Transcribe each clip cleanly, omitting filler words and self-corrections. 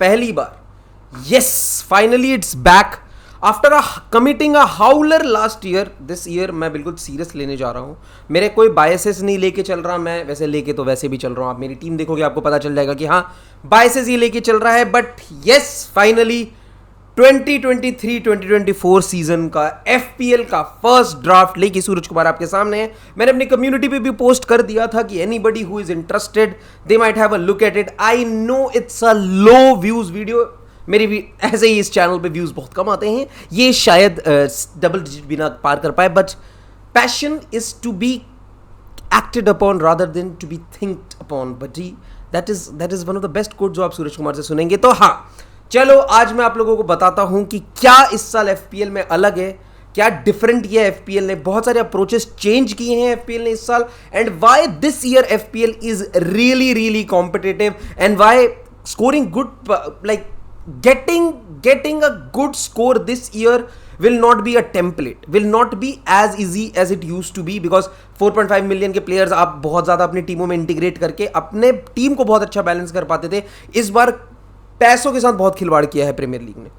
पहली बार, yes, finally it's back after committing a howler last year. This year मैं बिल्कुल सीरियस लेने जा रहा हूँ। मेरे कोई बायसेस नहीं लेके चल रहा, मैं वैसे लेके तो वैसे भी चल रहा हूँ। आप मेरी टीम देखोगे आपको पता चल जाएगा कि हाँ, बायसेस ही लेके चल रहा है। बट यस, फाइनली 2023-2024 सीजन का एफपीएल का फर्स्ट ड्राफ्ट लेके सूरज कुमार आपके सामने है। मैंने अपनी कम्युनिटी पे भी पोस्ट कर दिया था कि anybody who is interested they might have a look at it. I know it's a low views video, मेरी भी ऐसे ही इस चैनल पे व्यूज बहुत कम आते हैं, ये शायद डबल डिजिट भी ना पार कर पाए। But passion is to be acted upon rather than to be thinked upon. But जी, that is one of the best quote जो आप सूरज कुमार से सुनेंगे। तो हाँ, चलो आज मैं आप लोगों को बताता हूं कि क्या इस साल एफपीएल में अलग है, क्या डिफरेंट किया है एफपीएल ने। बहुत सारे अप्रोचेस चेंज किए हैं एफपीएल ने इस साल, and why this year FPL is really really competitive, and why scoring good, like getting a good score this year will not be a template, will not be as easy as it used to be, because 4.5 million के players आप बहुत ज़्यादा अपनी टीमों में integrate करके अपने team को बहुत अच्छा बैलेंस कर पाते थे। इस बार पैसों के साथ बहुत खिलवाड़ किया है प्रीमियर लीग ने।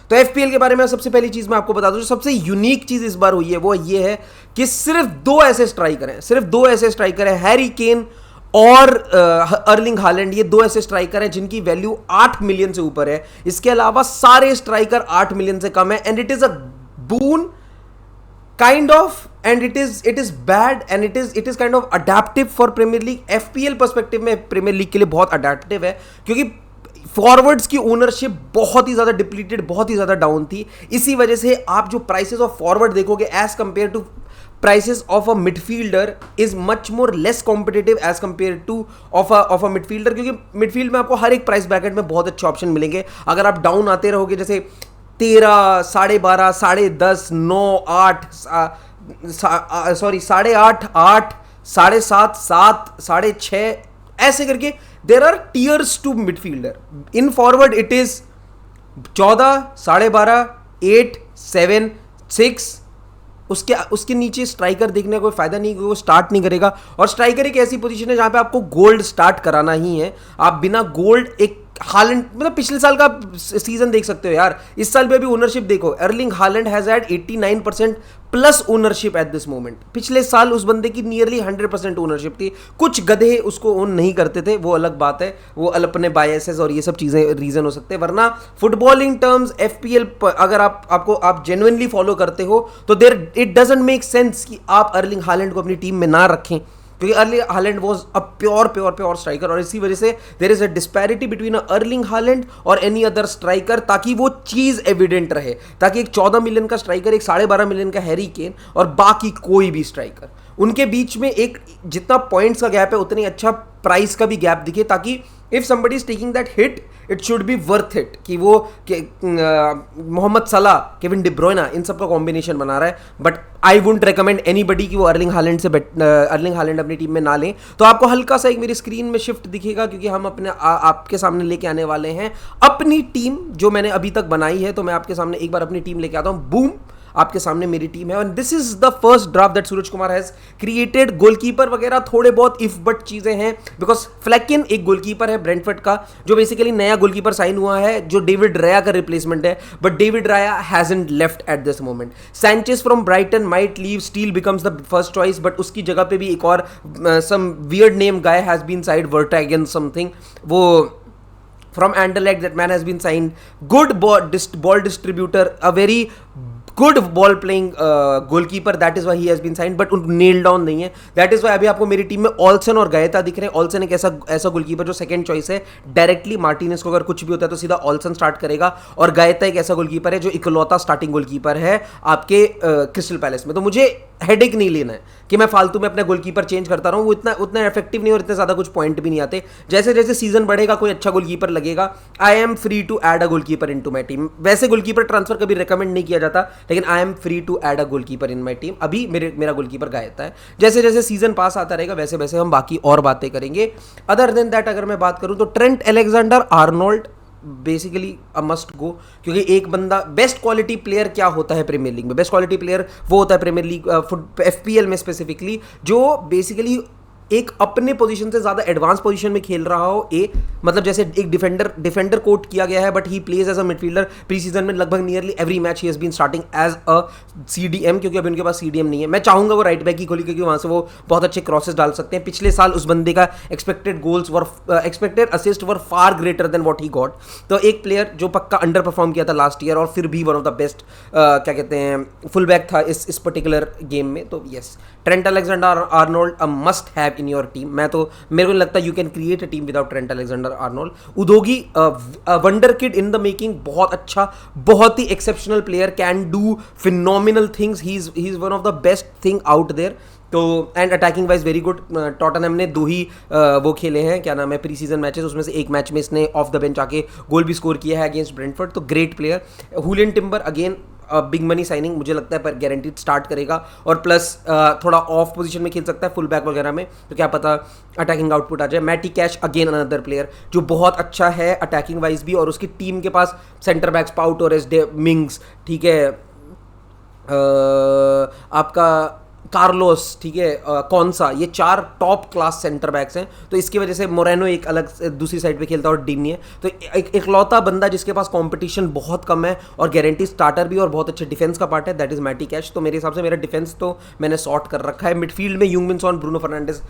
तो एफपीएल के बारे में सबसे पहली चीज मैं आपको बता दूं, जो सबसे यूनिक चीज इस बार हुई है वो ये है कि सिर्फ दो ऐसे स्ट्राइकर हैं, हैरी केन और अर्लिंग हालैंड। ये दो ऐसे स्ट्राइकर हैं जिनकी वैल्यू 8 मिलियन से ऊपर है। इसके अलावा सारे स्ट्राइकर 8 मिलियन से कम है, and it is a boon kind of, and it is bad, and it is kind of adaptive for Premier League। FPL perspective में प्रीमियर लीग के लिए बहुत अडेप्टिव है, क्योंकि फॉरवर्ड्स की ओनरशिप बहुत ही ज्यादा डिप्लीटेड, बहुत ही ज्यादा डाउन थी। इसी वजह से आप जो प्राइसेस ऑफ फॉरवर्ड देखोगे as compare to prices of a midfielder is much more less competitive as compare to of a midfielder, क्योंकि मिडफील्ड में आपको हर एक प्राइस ब्रैकेट में बहुत अच्छे ऑप्शन मिलेंगे। अगर आप डाउन आते रहोगे, जैसे 13, 12.5, 10.5, 9, 8, सॉरी 8.5, 8, 7.5, 7, 6.5, ऐसे करके there are tiers to midfielder. In forward it is 14, 12.5, 8, 7, 6। उसके नीचे स्ट्राइकर देखने का कोई फायदा नहीं, क्योंकि वो स्टार्ट नहीं करेगा। और स्ट्राइकर एक ऐसी पोजीशन है जहां पे आपको गोल्ड स्टार्ट कराना ही है। आप बिना गोल्ड, एक हालैंड, मतलब पिछले साल का सीजन देख सकते हो यार, इस साल भी अभी ओनरशिप देखो, Erling Haaland has had 89% plus ownership eight this moment. पिछले साल उस बंदे की नियरली 100% ओनरशिप थी। कुछ गधे उसको ओन नहीं करते थे, वो अलग बात है, वो अपने बायसेस और ये सब चीजें रीजन हो सकते हैं। वरना फुटबॉलिंग टर्म्स एफपीएल अगर आप जेन्युइनली फॉलो करते हो तो there it doesn't make sense कि आप अर्लिंग हालैंड को अपनी टीम में ना रखें, क्योंकि Erling Haaland was a pure striker. और इसी वजह से there is a disparity between Erling Haaland और एनी अदर स्ट्राइकर, ताकि वो चीज एविडेंट रहे, ताकि एक 14 मिलियन का स्ट्राइकर, एक 12.5 मिलियन का हैरी केन और बाकी कोई भी स्ट्राइकर, उनके बीच में एक जितना पॉइंट्स का गैप है उतनी अच्छा प्राइस का भी गैप दिखे, ताकि if somebody is taking that hit it should be worth it, कि वो मोहम्मद सलाह, केविन डी ब्रुयना, इन सब का कॉम्बिनेशन बना रहा है। But I wouldn't recommend anybody कि वो अर्लिंग हालैंड अपनी टीम में ना लें। तो आपको हल्का सा एक मेरी स्क्रीन में शिफ्ट दिखेगा, क्योंकि हम आपके सामने लेके आने वाले हैं अपनी टीम जो मैंने अभी तक बनाई है। तो मैं आपके सामने एक बार अपनी टीम लेके आता हूँ। बूम, आपके सामने मेरी टीम है, and this is the first draft that Suraj Kumar has created. Goalkeeper वगैरह थोड़े बहुत इफ बट चीजें हैं, बिकॉज फ्लैकिन एक गोलकीपर है ब्रेंटफोर्ड का, जो बेसिकली नया गोलकीपर साइन हुआ है, जो डेविड राया का रिप्लेसमेंट है। But David Raya hasn't left at this moment. Sanchez from Brighton might leave, Steele becomes the first choice, but उसकी जगह पे भी एक और some weird name guy has been signed, Vertagen something, वो from Anderlecht, that man has been signed. Good ball distributor, a very good ball playing goalkeeper, that is why he has been signed, but nailed down नहीं है। that is why अभी आपको मेरी team में Olson और गायता दिख रहे हैं। ऑल्सन एक ऐसा गोलकीपर जो सेकंड चॉइस है, डायरेक्टली मार्टिनेज को अगर कुछ भी होता है तो सीधा ऑल्सन स्टार्ट करेगा, और गायता एक ऐसा गोलकीपर है जो इकलौता स्टार्टिंग गोलकीपर है आपके क्रिस्टल पैलेस में। तो मुझे हेडेक नहीं लेना है कि मैं फालतू में अपना गोलकीपर चेंज करता रहूं, वो उतना इफेक्टिव नहीं और इतने ज्यादा कुछ पॉइंट भी नहीं आते। जैसे जैसे सीजन बढ़ेगा कोई अच्छा गोलकीपर लगेगा, I am free to add a goalkeeper into my team. वैसे गोलकीपर ट्रांसफर कभी रिकमेंड नहीं किया जाता, लेकिन I am free to add a goalkeeper in my team. अभी मेरा गोलकीपर गायता है। जैसे जैसे सीजन पास आता रहेगा वैसे वैसे हम बाकी और बातें करेंगे। अदर देन दैट अगर मैं बात करूं तो Trent Alexander Arnold basically a must go, क्योंकि एक बंदा, बेस्ट क्वालिटी प्लेयर क्या होता है प्रीमियर लीग में? बेस्ट क्वालिटी प्लेयर वो होता है प्रीमियर लीग एफपीएल में स्पेसिफिकली, जो बेसिकली एक अपने पोजीशन से ज़्यादा एडवांस पोजीशन में खेल रहा हो, मतलब जैसे एक डिफेंडर कोट किया गया है but he plays as a midfielder. Pre season में लगभग नियरली एवरी मैच ही has been starting as a CDM, क्योंकि अभी उनके पास CDM नहीं है। मैं चाहूंगा वो राइट बैक ही खोली, क्योंकि वहां से वो बहुत अच्छे क्रॉसेस डाल सकते हैं। पिछले साल उस बंदे का expected assist were far greater than what he got. तो एक प्लेयर जो पक्का अंडर परफॉर्म किया था लास्ट ईयर और फिर भी वन ऑफ द बेस्ट क्या कहते हैं फुल बैक था इस पर्टिकुलर गेम में। तो yes, Trent Alexander Arnold a must have in your team. मेरे को नहीं लगता you can create a team without Trent Alexander Arnold. Udogie wonder kid in the making, बहुत अच्छा, बहुत ही exceptional player, can do phenomenal things, he is one of the best thing out there. तो and attacking wise very good. Tottenham ने 2 ही वो खेले हैं, क्या नाम है, प्री सीजन मैचेस, उसमें से एक मैच में इसने ऑफ द बेंच आके गोल भी स्कोर किया है अगेंस्ट ब्रेंटफोर्ड। तो great player. Julian timber again big money signing, मुझे लगता है पर गारंटीड स्टार्ट करेगा और प्लस थोड़ा ऑफ पोजीशन में खेल सकता है फुल बैक वगैरह में, तो क्या पता अटैकिंग आउटपुट आ जाए। मैटी कैश अगेन अनदर प्लेयर जो बहुत अच्छा है अटैकिंग वाइज भी, और उसकी टीम के पास सेंटर बैक्स पाउ टोरेस, मिंग्स, ठीक है, आपका कार्लोस, ठीक है, कौन सा, ये 4 टॉप क्लास सेंटर बैक्स हैं। तो इसकी वजह से मोरेनो एक अलग दूसरी साइड पे खेलता है और डिनी है। तो इकलौता बंदा जिसके पास कंपटीशन बहुत कम है और गारंटी स्टार्टर भी और बहुत अच्छे डिफेंस का पार्ट है, दैट इज मैटी कैश। तो मेरे हिसाब से मेरा डिफेंस तो मैंने सॉर्ट कर रखा है। मिडफील्ड में Heung min Son, Bruno Fernandes,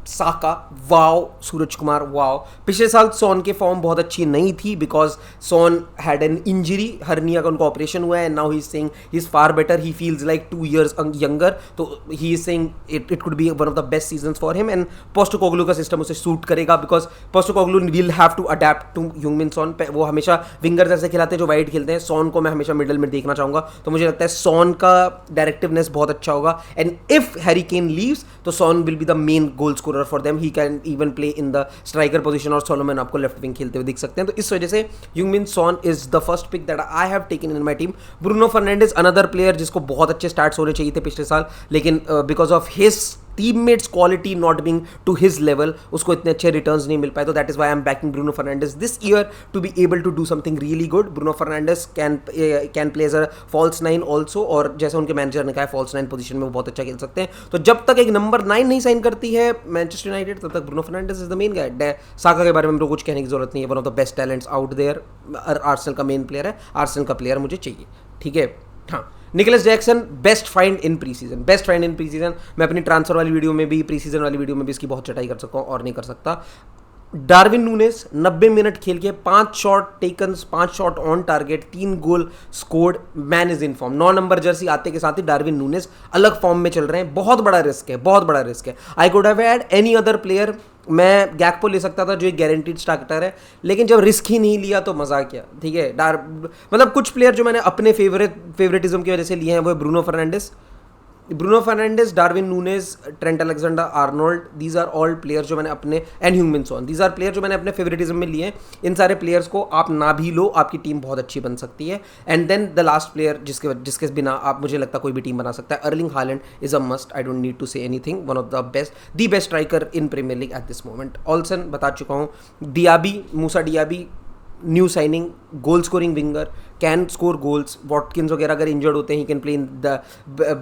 Saka, wow, Suraj Kumar, wow. पिछले साल सोन के फॉर्म बहुत अच्छी नहीं थी because Son had an injury, hernia का उनका ऑपरेशन हुआ है। Now he is saying he is far better, he feels like 2 years younger. तो he is saying it could be one of the best seasons for him, and Postecoglou का system उसे suit करेगा because Postecoglou will have to adapt to Heungmin Son. वो हमेशा winger जैसे खिलाते हैं जो वाइड खेलते हैं, सॉन को मैं हमेशा मिडल में देखना चाहूंगा। तो मुझे लगता है सॉन का डायरेक्टिवनेस बहुत अच्छा होगा, and if Harry Kane leaves तो Son will be the main goal scorer for them. He can even play in the striker position और सोलोमन आपको लेफ्ट विंग खेलते हुए दिख सकते हैं। तो इस वजह से Heungmin Son is the first pick that I have taken in my team. Bruno Fernandes another player जिसको बहुत अच्छे स्टार्ट्स होने चाहिए थे पिछले साल, लेकिन because of his teammates quality not being to his level उसको इतने अच्छे रिटर्न्स नहीं मिल पाए। तो that is why I am backing Bruno Fernandes this year to be able to do something really good. Bruno Fernandes can play as a false 9 also, और जैसे उनके मैनेजर ने कहा है फॉल्स 9 पोजीशन में वो बहुत अच्छा खेल सकते हैं। तो जब तक एक नंबर 9 नहीं साइन करती है मैनचेस्टर यूनाइटेड, तब तक Bruno Fernandes is the main guy. Saka के बारे में मेरे को कुछ कहने की जरूरत नहीं है, one of the best talents out there. Arsenal का मेन प्लेयर है, आर्सेनल का प्लेयर मुझे चाहिए, ठीक है। हाँ, Nicolas Jackson best find in pre season, best find in pre season. मैं अपनी ट्रांसफर वाली वीडियो में भी, प्री सीजन वाली वीडियो में भी इसकी बहुत चटाई कर सकता हूँ और नहीं कर सकता। डार्विन नूनेस 90 मिनट खेल के 5 shot taken, 5 shot on target, 3 goal scored, man is in form. 9 number Jersey आते के साथ ही डार्विन नूनेस अलग फॉर्म में चल रहे हैं। बहुत बड़ा रिस्क है, बहुत बड़ा रिस्क है। I could have had any other player, मैं गैकपो ले सकता था जो एक गारंटीड स्टार्टर है, लेकिन जब रिस्क ही नहीं लिया तो मजा क्या, ठीक है। मतलब कुछ प्लेयर जो मैंने अपने फेवरेटिज्म की वजह से लिए हैं वो है Bruno Fernandes, Darwin Nunez, Trent Alexander Arnold, these are all players जो मैंने अपने, एंड ह्यूमिन सॉन, दीज आर प्लेयर जो मैंने अपने फेवरेटिज्म में लिए हैं। इन सारे प्लेयर्स को आप ना भी लो, आपकी टीम बहुत अच्छी बन सकती है। And then the last player जिसके बिना आप, मुझे लगता है कोई भी टीम बना सकता है, Erling Haaland is a must, I don't need to say anything, one of the best striker in Premier League at this moment. Olsen बता चुका हूँ, Diaby, Moussa Diaby, new signing, goal scoring winger, can score goals. Watkins वगैरह अगर injured होते हैं, he can play in the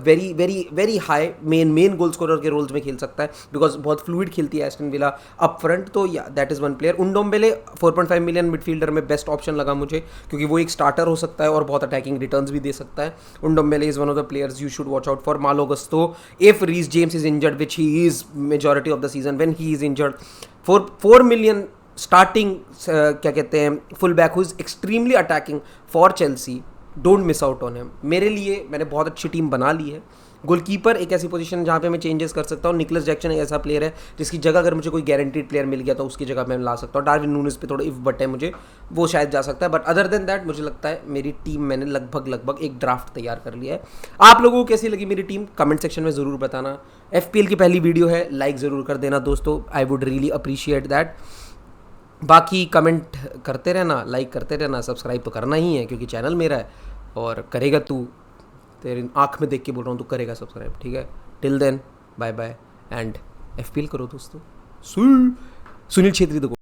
very very very high main goal scorer के roles में खेल सकता है बिकॉज बहुत फ्लूइड खेलती है एस्टन विला अप फ्रंट। तो या that is one player. Ndombele 4.5 million midfielder में बेस्ट ऑप्शन लगा मुझे, क्योंकि वो एक स्टार्टर हो सकता है और बहुत अटैकिंग रिटर्न्स भी दे सकता है। Ndombele is one of the players you should watch out for. Malo Gusto, if Reece James is injured which he is majority of the season, when he is injured, 4 million starting क्या कहते हैं full back who is extremely attacking for Chelsea, don't miss out on him. मेरे लिए मैंने बहुत अच्छी team बना ली है। गोलकीपर एक ऐसी पोजीशन जहाँ पे मैं चेंजेस कर सकता हूँ। निकोलस जैक्सन एक ऐसा प्लेयर है जिसकी जगह अगर मुझे कोई गारंटीड प्लेयर मिल गया तो उसकी जगह मैं ला सकता हूँ। डार्विन नूनेस पे थोड़ा इफ बट है मुझे, वो शायद जा सकता है, बट अदर देन दैट मुझे लगता है मेरी टीम मैंने लगभग एक ड्राफ्ट तैयार कर लिया है। आप लोगों को कैसी लगी मेरी टीम कमेंट सेक्शन में ज़रूर बताना। FPL की पहली वीडियो है, लाइक ज़रूर कर देना दोस्तों, I would really appreciate that. बाकी कमेंट करते रहना, लाइक करते रहना, सब्सक्राइब तो करना ही है क्योंकि चैनल मेरा है और करेगा तू, तेरी आँख में देख के बोल रहा हूँ, तू करेगा सब्सक्राइब, ठीक है। Till then bye bye and FPL करो दोस्तों। सुनील छेत्री देखो।